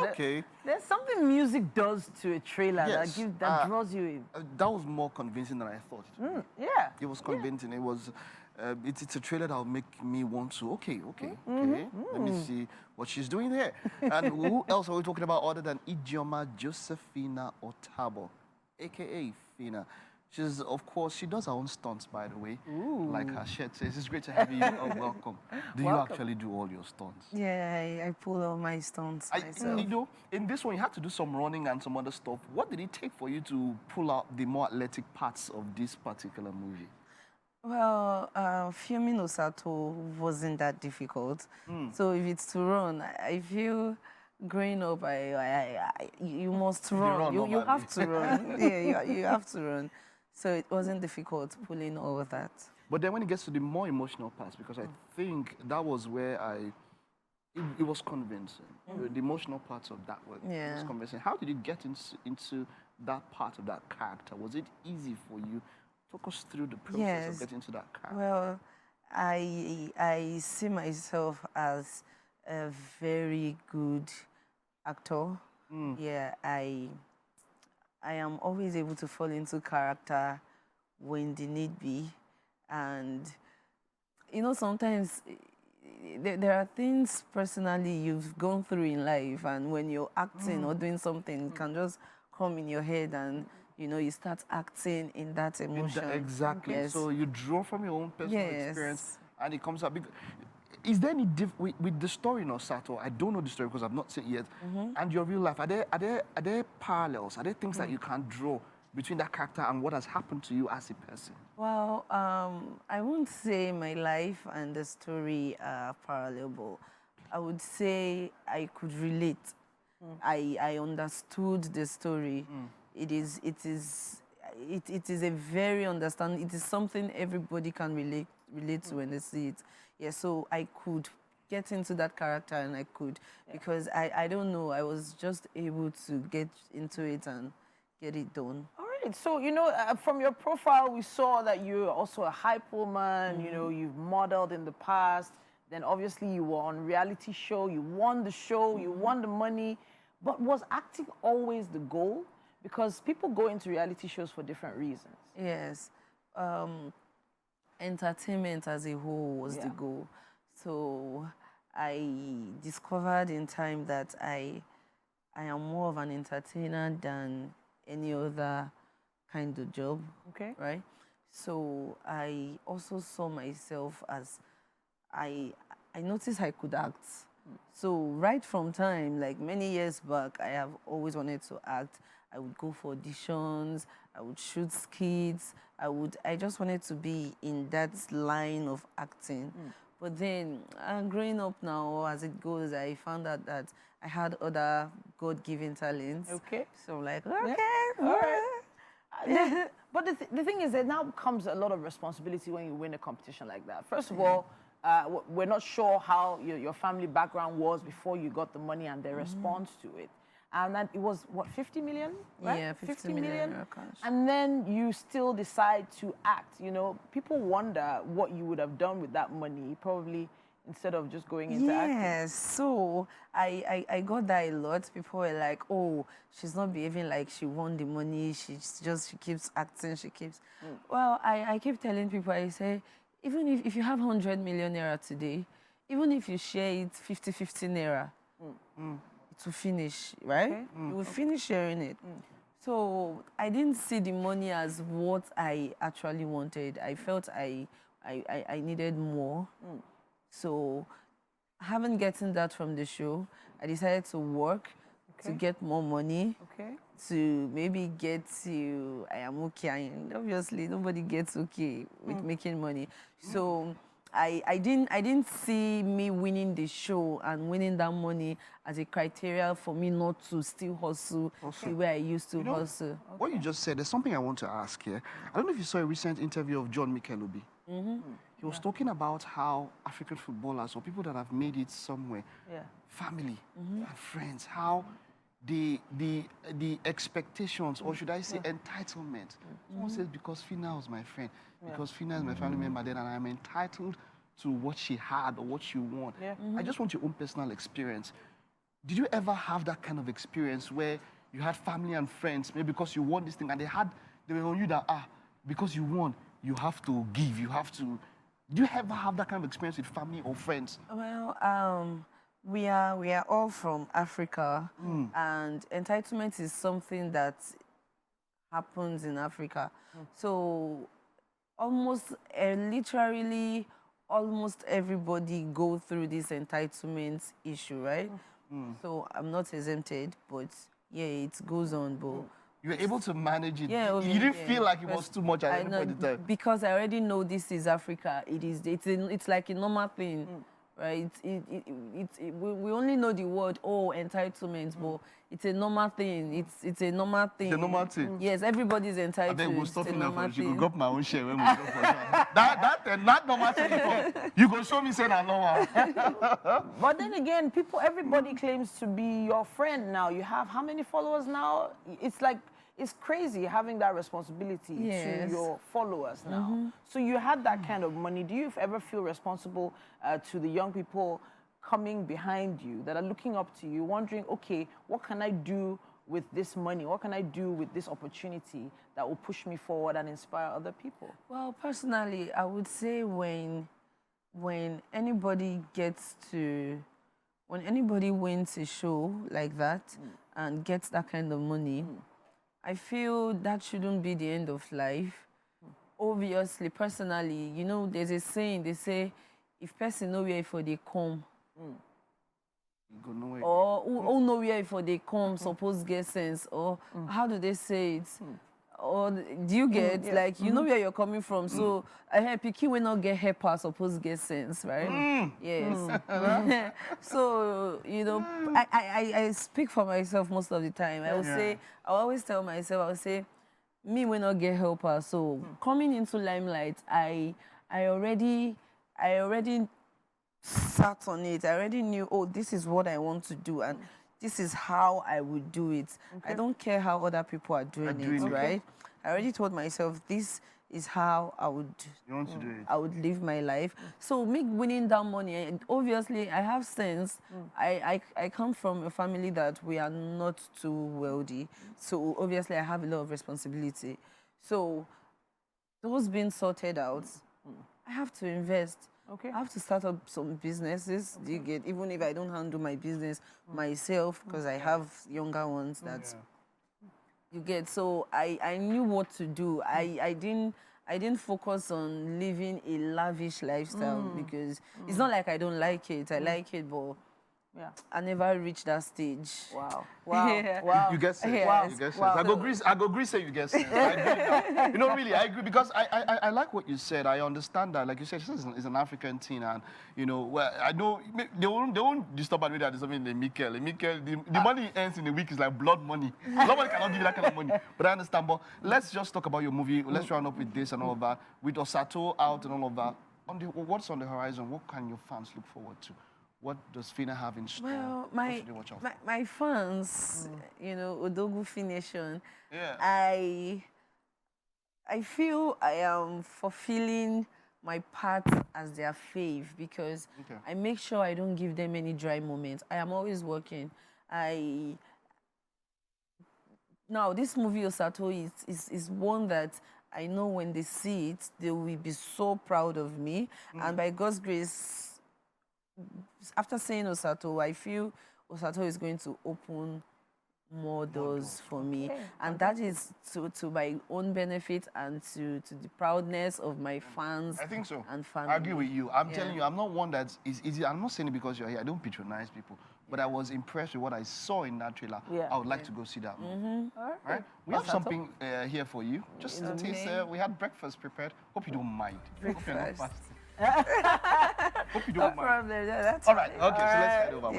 Okay. There's something music does to a trailer Yes. that draws you in. That was more convincing than I thought it would be. Yeah. It was convincing. It was. It's a trailer that will make me want to. Okay. Let me see what she's doing here. And who else are we talking about other than Ijeoma Josephina Otabo, aka Phyna? She's, of course, she does her own stunts, by the way. Like her shirt says. It's great to have you. Oh, welcome. Do you actually do all your stunts? Yeah, I pull all my stunts myself. You know, in this one, you had to do some running and some other stuff. What did it take for you to pull out the more athletic parts of this particular movie? Well, filming Osato wasn't that difficult. So if it's to run, I feel growing up, you must run. You have to run. Yeah, you have to run. So it wasn't difficult pulling all of that. But then when it gets to the more emotional parts, because I think that was where it was convincing. The emotional parts of that was convincing. How did you get into that part of that character? Was it easy for you? Talk us through the process of getting into that character. Well, I see myself as a very good actor. Yeah, I am always able to fall into character when the need be. And, you know, sometimes there are things personally you've gone through in life, and when you're acting or doing something, it can just come in your head and, you know, you start acting in that emotion. Exactly. Yes. So you draw from your own personal experience and it comes up. Is there any with the story in Osato? I don't know the story because I've not seen it yet. And your real life, are there parallels? Are there things that you can draw between that character and what has happened to you as a person? Well, I won't say my life and the story are parallel. I would say I could relate. I understood the story. It is a very understanding. It is something everybody can relate to when they see it. Yeah, so I could get into that character, and I could, because I don't know, I was just able to get into it and get it done. All right, so, you know, from your profile, we saw that you're also a hype woman, you know, you've modeled in the past, then obviously you were on reality show, you won the show, you won the money, but was acting always the goal? Because people go into reality shows for different reasons. Yes. Entertainment as a whole was the goal. So I discovered in time that I am more of an entertainer than any other kind of job. Okay. Right? So I also saw myself as I noticed I could act. So right from time, like many years back, I have always wanted to act. I would go for auditions, I would shoot skits, I just wanted to be in that line of acting. But then, growing up now, as it goes, I found out that I had other God-given talents. Okay. So I'm like, okay. All right. But the thing is, there now comes a lot of responsibility when you win a competition like that. First of all, we're not sure how your family background was before you got the money and their response to it. And that it was, what, 50 million? Right? Yeah, 50 million. And then you still decide to act. You know, people wonder what you would have done with that money, probably instead of just going into acting. Yes, so I got that a lot. People were like, oh, she's not behaving like she won the money. She keeps acting, she keeps... Well, I keep telling people, I say, even if you have 100 million naira today, even if you share it 50-50 naira, it will finish, right? Okay. You will finish sharing it. So I didn't see the money as what I actually wanted. I felt I needed more. So having gotten that from the show, I decided to work to get more money, to maybe get to, I am okay. And obviously, nobody gets okay with making money. So I didn't see me winning the show and winning that money as a criteria for me not to still hustle the way I used to hustle. What you just said, there's something I want to ask here. I don't know if you saw a recent interview of John Mikelubi. He was talking about how African footballers or people that have made it somewhere, family and friends, how the expectations, or should I say entitlement. Someone says, because Phyna was my friend, because Phyna is my family member, then and I'm entitled to what she had or what she won. I just want your own personal experience. Did you ever have that kind of experience where you had family and friends, maybe because you won this thing, and they were on you that, because you won, you have to give, you have to... Do you ever have that kind of experience with family or friends? Well, we are all from Africa, and entitlement is something that happens in Africa. So literally, almost everybody go through this entitlement issue, right? So I'm not exempted, but yeah, it goes on, but... You were able to manage it. Yeah, you didn't feel like it was too much at any point in time. Because I already know this is Africa. It's like a normal thing, right? We only know the word entitlement, but it's a normal thing. It's a normal thing. It's a normal thing. Yes, everybody's entitled. I think we'll stop it's a in there normal for you. thing. Go up my own share when we go for that normal thing. You go show me say that normal. But then again, everybody claims to be your friend now. You have how many followers now? It's crazy having that responsibility to your followers now. So you had that kind of money. Do you ever feel responsible to the young people coming behind you that are looking up to you, wondering, okay, what can I do with this money? What can I do with this opportunity that will push me forward and inspire other people? Well, personally, I would say when anybody wins a show like that and gets that kind of money, I feel that shouldn't be the end of life. Obviously, personally, you know, there's a saying, they say, if person know where for they come, or who know where for they come, suppose get sense, or how do they say it? Or do you get, like, you know where you're coming from, so I hear Piki will not get help, suppose get sense, right? Yes. So, you know, I speak for myself most of the time. I always tell myself, I will say, me will not get helper. So coming into limelight, I already sat on it. I already knew, oh, this is what I want to do, and this is how I would do it. I don't care how other people are doing it, right? I already told myself, this is how I would I would live my life. So me winning that money, and obviously I have sense. I come from a family that we are not too wealthy. So obviously I have a lot of responsibility. So those being sorted out, I have to invest. I have to start up some businesses. Do you get? Even if I don't handle my business myself, because I have younger ones that you get. So I knew what to do. I didn't focus on living a lavish lifestyle because it's not like I don't like it. I like it, but I never reached that stage. Wow. Wow. You get sense. Yes. You get sense. Wow. I go agree say you get sense. I agree. You know, really, I agree because I like what you said. I understand that. Like you said, this is an African teen, and you know, well, I know they won't disturb me that there's something in the Mikkel. The money ends in a week is like blood money. Nobody cannot give you that kind of money. But I understand. But let's just talk about your movie. Let's round up with this and all of that. With Osato out and all of that. What's on the horizon? What can your fans look forward to? What does Phyna have in store? Well, What should they watch out for? my fans, you know, Odogu Nation, Yeah. I feel I am fulfilling my part as their fave because I make sure I don't give them any dry moments. I am always working. Now, this movie, Osato, is one that I know when they see it, they will be so proud of me. And by God's grace, after saying Osato, I feel Osato is going to open more doors for me. And that is to my own benefit and to the proudness of my fans. I think so. And family. I agree with you. I'm telling you, I'm not one that is easy. I'm not saying it because you're here. I don't patronize people. But I was impressed with what I saw in that trailer. I would like to go see that movie. All right. We have something here for you. Just in case we had breakfast prepared. Hope you don't mind. Hope you're not fasting. Hope you don't mind. That's All right. Okay, so let's head over.